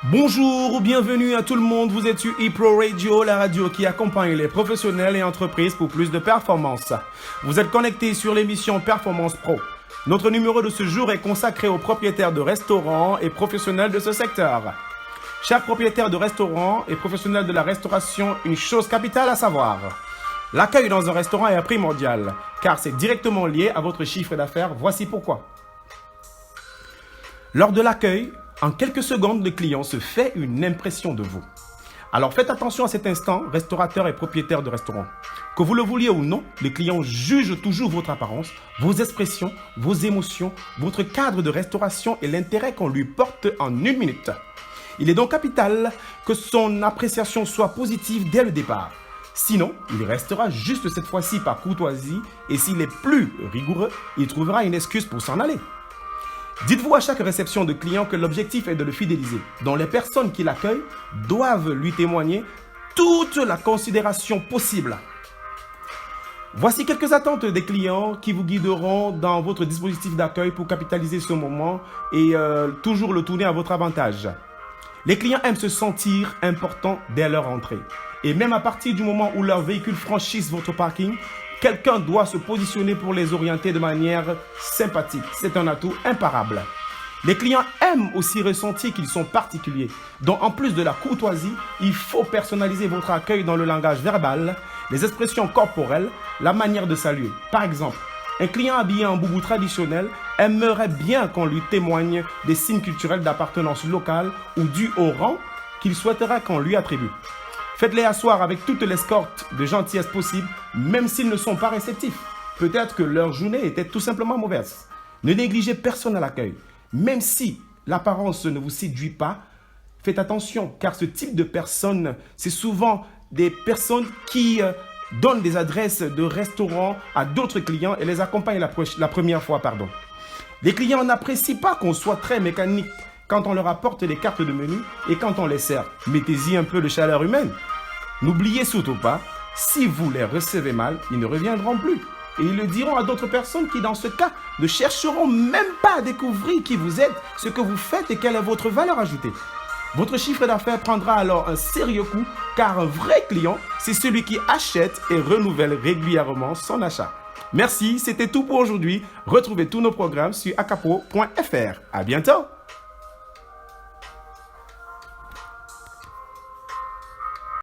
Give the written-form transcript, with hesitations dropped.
Bonjour ou bienvenue à tout le monde, vous êtes sur ePro Radio, la radio qui accompagne les professionnels et entreprises pour plus de performance. Vous êtes connectés sur l'émission Performance Pro. Notre numéro de ce jour est consacré aux propriétaires de restaurants et professionnels de ce secteur. Chers propriétaires de restaurants et professionnels de la restauration, une chose capitale à savoir. L'accueil dans un restaurant est primordial, car c'est directement lié à votre chiffre d'affaires. Voici pourquoi. Lors de l'accueil, en quelques secondes, le client se fait une impression de vous. Alors faites attention à cet instant, restaurateurs et propriétaires de restaurants. Que vous le vouliez ou non, les clients jugent toujours votre apparence, vos expressions, vos émotions, votre cadre de restauration et l'intérêt qu'on lui porte en une minute. Il est donc capital que son appréciation soit positive dès le départ. Sinon, il restera juste cette fois-ci par courtoisie et s'il est plus rigoureux, il trouvera une excuse pour s'en aller. Dites-vous à chaque réception de client que l'objectif est de le fidéliser, dont les personnes qui l'accueillent doivent lui témoigner toute la considération possible. Voici quelques attentes des clients qui vous guideront dans votre dispositif d'accueil pour capitaliser ce moment et toujours le tourner à votre avantage. Les clients aiment se sentir importants dès leur entrée. Et même à partir du moment où leurs véhicules franchissent votre parking, quelqu'un doit se positionner pour les orienter de manière sympathique. C'est un atout imparable. Les clients aiment aussi ressentir qu'ils sont particuliers. Donc en plus de la courtoisie, il faut personnaliser votre accueil dans le langage verbal, les expressions corporelles, la manière de saluer. Par exemple, un client habillé en boubou traditionnel aimerait bien qu'on lui témoigne des signes culturels d'appartenance locale ou dus au rang qu'il souhaiterait qu'on lui attribue. Faites-les asseoir avec toute l'escorte de gentillesse possible, même s'ils ne sont pas réceptifs. Peut-être que leur journée était tout simplement mauvaise. Ne négligez personne à l'accueil. Même si l'apparence ne vous séduit pas, faites attention, car ce type de personnes, c'est souvent des personnes qui donnent des adresses de restaurants à d'autres clients et les accompagnent la première fois. Les clients n'apprécient pas qu'on soit très mécanique quand on leur apporte les cartes de menu et quand on les sert. Mettez-y un peu de chaleur humaine. N'oubliez surtout pas, si vous les recevez mal, ils ne reviendront plus. Et ils le diront à d'autres personnes qui, dans ce cas, ne chercheront même pas à découvrir qui vous êtes, ce que vous faites et quelle est votre valeur ajoutée. Votre chiffre d'affaires prendra alors un sérieux coup, car un vrai client, c'est celui qui achète et renouvelle régulièrement son achat. Merci, c'était tout pour aujourd'hui. Retrouvez tous nos programmes sur acapro.fr. À bientôt!